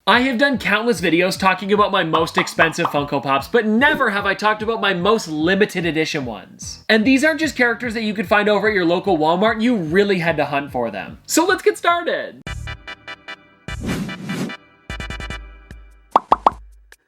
I have done countless videos talking about my most expensive Funko Pops, but never have I talked about my most limited edition ones. And these aren't just characters that you could find over at your local Walmart, you really had to hunt for them. So let's get started!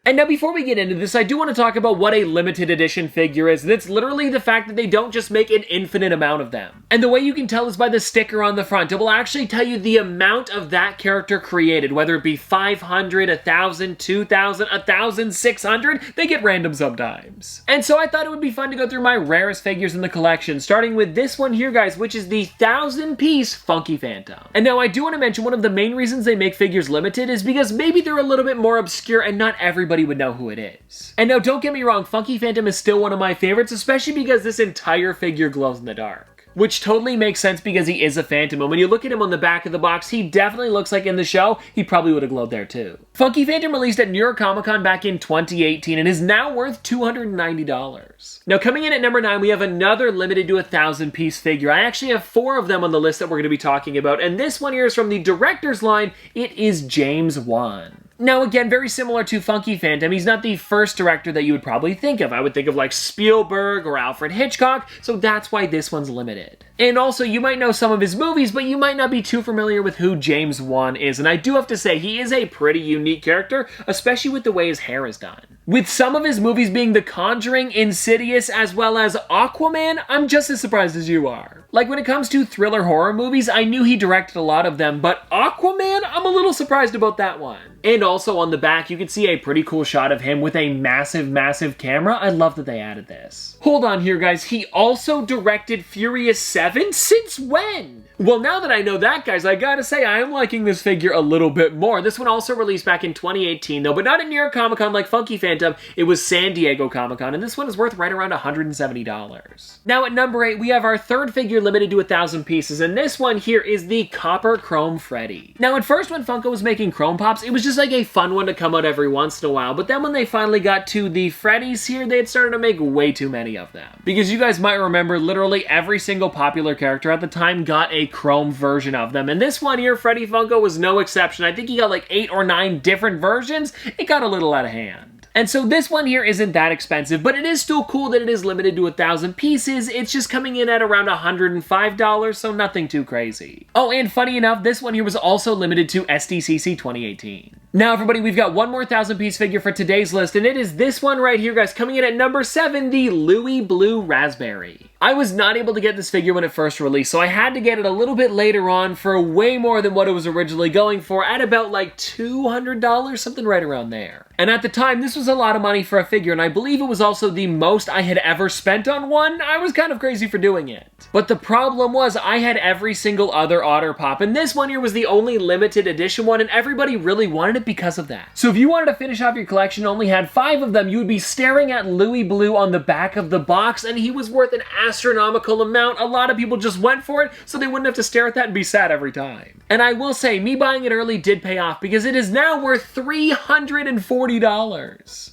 And now before we get into this, I do want to talk about what a limited edition figure is. And it's literally the fact that they don't just make an infinite amount of them. And the way you can tell is by the sticker on the front. It will actually tell you the amount of that character created, whether it be 500, 1,000, 2,000, 1,600, they get random sometimes. And so I thought it would be fun to go through my rarest figures in the collection, starting with this one here, guys, which is the 1,000-piece Funky Phantom. And now I do want to mention one of the main reasons they make figures limited is because maybe they're a little bit more obscure and not everybody would know who it is. And now don't get me wrong, Funky Phantom is still one of my favorites, especially because this entire figure glows in the dark. Which totally makes sense because he is a Phantom, and when you look at him on the back of the box, he definitely looks like in the show, he probably would have glowed there too. Funky Phantom released at New York Comic Con back in 2018 and is now worth $290. Now coming in at number 9, we have another limited to 1,000-piece figure. I actually have 4 of them on the list that we're going to be talking about, and this one here is from the director's line. It is James Wan. Now again, very similar to Funky Phantom, he's not the first director that you would probably think of. I would think of like Spielberg or Alfred Hitchcock, so that's why this one's limited. And also, you might know some of his movies, but you might not be too familiar with who James Wan is. And I do have to say, he is a pretty unique character, especially with the way his hair is done. With some of his movies being The Conjuring, Insidious, as well as Aquaman, I'm just as surprised as you are. Like when it comes to thriller horror movies, I knew he directed a lot of them, but Aquaman, I'm a little surprised about that one. And also on the back, you can see a pretty cool shot of him with a massive camera. I love that they added this. Hold on here, guys. He also directed Furious 7? Since when? Well, now that I know that, guys, I gotta say, I am liking this figure a little bit more. This one also released back in 2018, though, but not at New York Comic Con like Funky Phantom. It was San Diego Comic Con, and this one is worth right around $170. Now at number 8, we have our third figure limited to 1,000 pieces, and this one here is the Copper Chrome Freddy. Now at first, when Funko was making Chrome Pops, it was just like a fun one to come out every once in a while, but then when they finally got to the Freddys here, they had started to make way too many of them. Because you guys might remember, literally every single popular character at the time got a Chrome version of them, and this one here, Freddy Funko, was no exception. I think he got like 8 or 9 different versions. It got a little out of hand. And so this one here isn't that expensive, but it is still cool that it is limited to 1,000 pieces. It's just coming in at around $105, so nothing too crazy. Oh, and funny enough, this one here was also limited to SDCC 2018. Now everybody, we've got one more 1,000-piece figure for today's list, and it is this one right here, guys, coming in at number 7, the Louis Blue Raspberry. I was not able to get this figure when it first released, so I had to get it a little bit later on for way more than what it was originally going for, at about like $200, something right around there. And at the time, this was a lot of money for a figure, and I believe it was also the most I had ever spent on one. I was kind of crazy for doing it. But the problem was, I had every single other Otter Pop, and this one here was the only limited edition one, and everybody really wanted it because of that. So if you wanted to finish off your collection and only had 5 of them, you would be staring at Louis Blue on the back of the box, and he was worth an astronomical amount. A lot of people just went for it, so they wouldn't have to stare at that and be sad every time. And I will say, me buying it early did pay off, because it is now worth $340.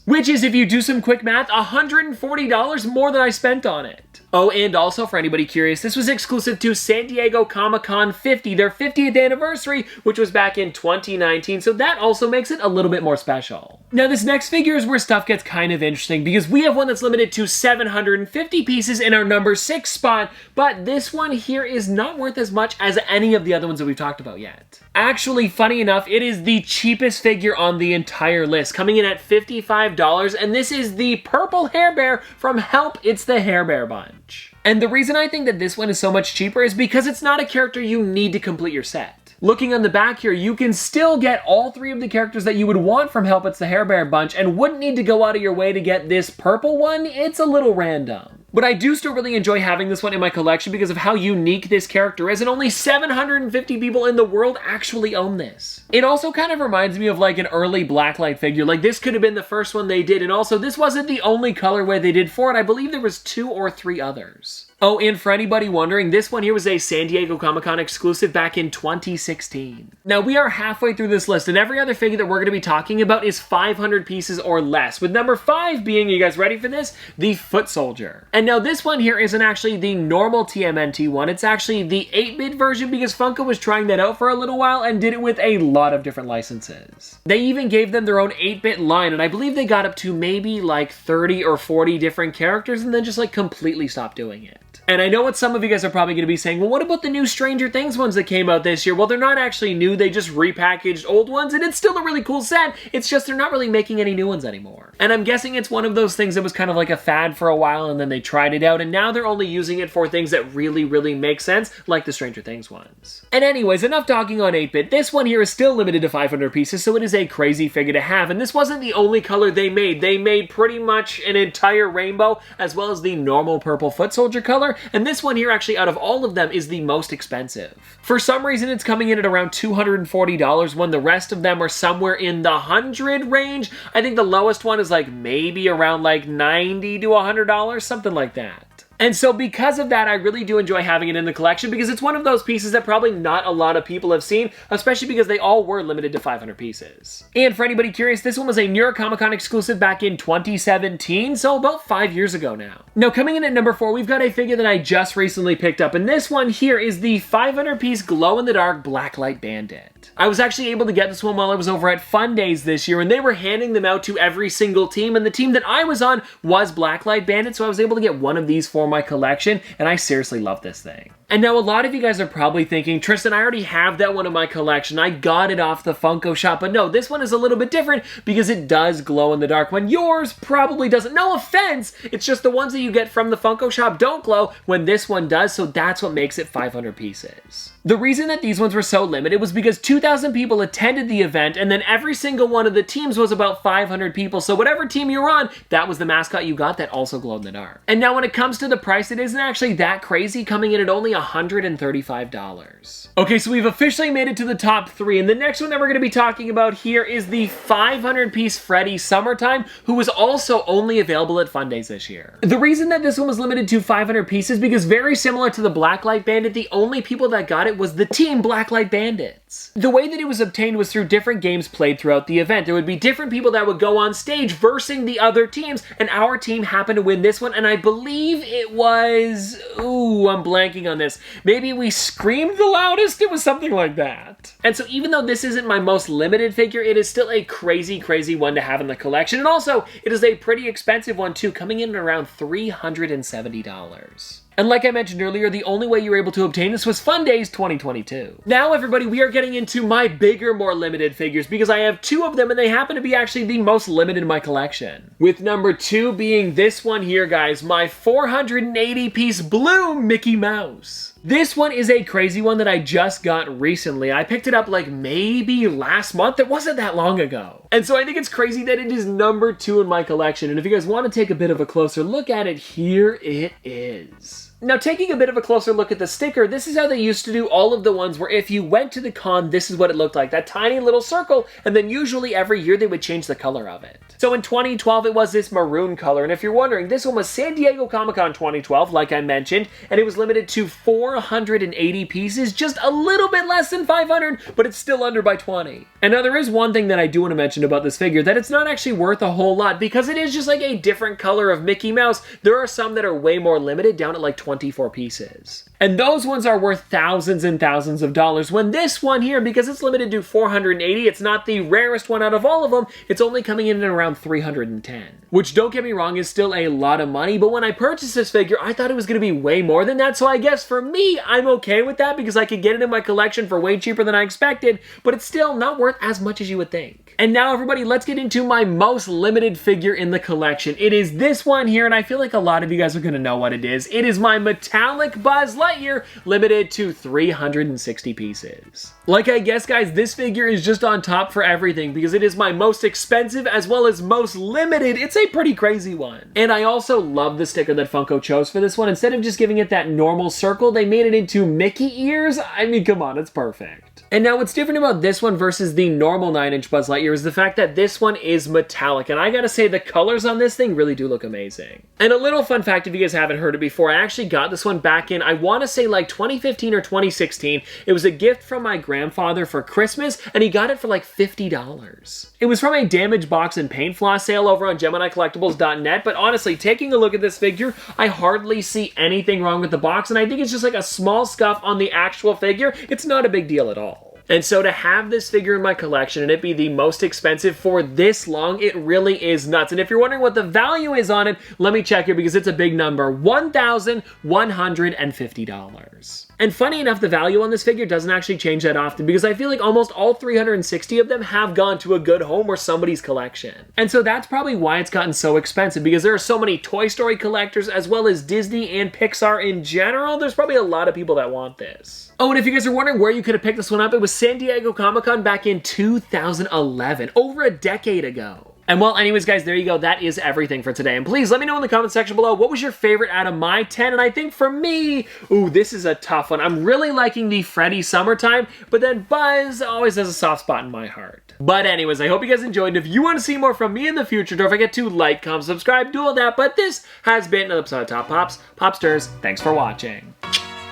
Which is, if you do some quick math, $140 more than I spent on it. Oh, and also, for anybody curious, this was exclusive to San Diego Comic-Con 50, their 50th anniversary, which was back in 2019, so that also makes it a little bit more special. Now, this next figure is where stuff gets kind of interesting, because we have one that's limited to 750 pieces in our number 6 spot, but this one here is not worth as much as any of the other ones that we've talked about yet. Actually, funny enough, it is the cheapest figure on the entire list, coming in at $55, and this is the purple Hair Bear from Help, It's the Hair Bear Bunch. And the reason I think that this one is so much cheaper is because it's not a character you need to complete your set. Looking on the back here, you can still get all 3 of the characters that you would want from Help It's the Hair Bear Bunch and wouldn't need to go out of your way to get this purple one. It's a little random. But I do still really enjoy having this one in my collection because of how unique this character is, and only 750 people in the world actually own this. It also kind of reminds me of like an early Blacklight figure. Like this could have been the first one they did, and also this wasn't the only colorway they did for it. I believe there was 2 or 3 others. Oh, and for anybody wondering, this one here was a San Diego Comic-Con exclusive back in 2016. Now, we are halfway through this list, and every other figure that we're going to be talking about is 500 pieces or less, with number 5 being, you guys ready for this? The Foot Soldier. And And now this one here isn't actually the normal TMNT one, it's actually the 8-bit version because Funko was trying that out for a little while and did it with a lot of different licenses. They even gave them their own 8-bit line, and I believe they got up to maybe like 30 or 40 different characters and then just like completely stopped doing it. And I know what some of you guys are probably going to be saying, well, what about the new Stranger Things ones that came out this year? Well, they're not actually new, they just repackaged old ones, and it's still a really cool set. It's just they're not really making any new ones anymore. And I'm guessing it's one of those things that was kind of like a fad for a while, and then they tried it out, and now they're only using it for things that really, really make sense, like the Stranger Things ones. And anyways, enough talking on 8-bit. This one here is still limited to 500 pieces, so it is a crazy figure to have, and this wasn't the only color they made. They made pretty much an entire rainbow, as well as the normal purple foot soldier color, and this one here actually out of all of them is the most expensive. For some reason it's coming in at around $240 when the rest of them are somewhere in the 100 range. I think the lowest one is like maybe around like $90 to $100, something like that. And so because of that, I really do enjoy having it in the collection because it's one of those pieces that probably not a lot of people have seen, especially because they all were limited to 500 pieces. And for anybody curious, this one was a New York Comic Con exclusive back in 2017, so about 5 years ago now. Now coming in at number 4, we've got a figure that I just recently picked up, and this one here is the 500 piece glow-in-the-dark Blacklight Bandit. I was actually able to get this one while I was over at Fun Days this year, and they were handing them out to every single team, and the team that I was on was Blacklight Bandit, so I was able to get one of these for my collection, and I seriously love this thing. And now a lot of you guys are probably thinking, Tristan, I already have that one in my collection. I got it off the Funko shop. But no, this one is a little bit different because it does glow in the dark when yours probably doesn't. No offense, it's just the ones that you get from the Funko shop don't glow when this one does, so that's what makes it 500 pieces. The reason that these ones were so limited was because 2,000 people attended the event, and then every single one of the teams was about 500 people, so whatever team you were on, that was the mascot you got that also glowed in the dark. And now when it comes to the price, it isn't actually that crazy, coming in at only $135. Okay, so we've officially made it to the top 3, and the next one that we're going to be talking about here is the 500-piece Freddy Summertime, who was also only available at Fun Days this year. The reason that this one was limited to 500 pieces because very similar to the Blacklight Bandit, the only people that got it was the team Blacklight Bandits. The way that it was obtained was through different games played throughout the event. There would be different people that would go on stage versing the other teams, and our team happened to win this one, and I believe it was... ooh, I'm blanking on this. Maybe we screamed the loudest? It was something like that. And so even though this isn't my most limited figure, it is still a crazy, crazy one to have in the collection, and also, it is a pretty expensive one too, coming in at around $370. And like I mentioned earlier, the only way you were able to obtain this was Fun Days 2022. Now, everybody, we are getting into my bigger, more limited figures because I have 2 of them and they happen to be actually the most limited in my collection. With number 2 being this one here, guys, my 480-piece blue Mickey Mouse. This one is a crazy one that I just got recently. I picked it up like maybe last month. It wasn't that long ago. And so I think it's crazy that it is number 2 in my collection. And if you guys want to take a bit of a closer look at it, here it is. Now, taking a bit of a closer look at the sticker, this is how they used to do all of the ones where if you went to the con, this is what it looked like. That tiny little circle, and then usually every year they would change the color of it. So in 2012, it was this maroon color, and if you're wondering, this one was San Diego Comic-Con 2012, like I mentioned, and it was limited to 480 pieces, just a little bit less than 500, but it's still under by 20. And now there is one thing that I do want to mention about this figure, that it's not actually worth a whole lot, because it is just like a different color of Mickey Mouse. There are some that are way more limited, down at like 24 pieces. And those ones are worth thousands and thousands of dollars, when this one here, because it's limited to 480, it's not the rarest one out of all of them, it's only coming in at around 310. Which, don't get me wrong, is still a lot of money, but when I purchased this figure, I thought it was going to be way more than that, so I guess for me, I'm okay with that because I could get it in my collection for way cheaper than I expected, but it's still not worth as much as you would think. And now, everybody, let's get into my most limited figure in the collection. It is this one here, and I feel like a lot of you guys are going to know what it is. It is my metallic Buzz Lightyear, limited to 360 pieces. Like I guess, guys, this figure is just on top for everything because it is my most expensive as well as most limited. It's a pretty crazy one. And I also love the sticker that Funko chose for this one. Instead of just giving it that normal circle, they made it into Mickey ears. I mean, come on, it's perfect. And now what's different about this one versus the normal 9-inch Buzz Lightyear is the fact that this one is metallic, and I gotta say the colors on this thing really do look amazing. And a little fun fact if you guys haven't heard it before, I actually got this one back in, I want to say like 2015 or 2016. It was a gift from my grandfather for Christmas, and he got it for like $50. It was from a damaged box and paint floss sale over on GeminiCollectibles.net, but honestly, taking a look at this figure, I hardly see anything wrong with the box, and I think it's just like a small scuff on the actual figure. It's not a big deal at all. And so to have this figure in my collection and it be the most expensive for this long, it really is nuts. And if you're wondering what the value is on it, let me check here because it's a big number, $1,150. And funny enough, the value on this figure doesn't actually change that often because I feel like almost all 360 of them have gone to a good home or somebody's collection. And so that's probably why it's gotten so expensive, because there are so many Toy Story collectors as well as Disney and Pixar in general. There's probably a lot of people that want this. Oh, and if you guys are wondering where you could have picked this one up, it was San Diego Comic-Con back in 2011, over a decade ago. And well, anyways, guys, there you go. That is everything for today. And please let me know in the comment section below, what was your favorite out of my 10? And I think for me, ooh, this is a tough one. I'm really liking the Freddy Summertime, but then Buzz always has a soft spot in my heart. But anyways, I hope you guys enjoyed. And if you want to see more from me in the future, don't forget to like, comment, subscribe, do all that. But this has been another episode of Top Pops. Popsters, thanks for watching.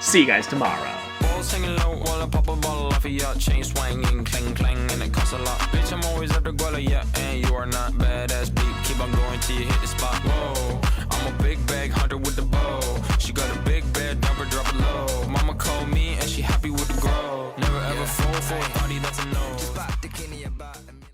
See you guys tomorrow. Singing low while I pop a bottle off of your chain swinging, clang clang, and it costs a lot. Bitch, I'm always at the guala, yeah, and you are not badass beat. Keep on going till you hit the spot. Whoa, I'm a big bag hunter with the bow. She got a big bed, never drop it low. Mama called me and she happy with the grow. Never ever fall for a party that's a no.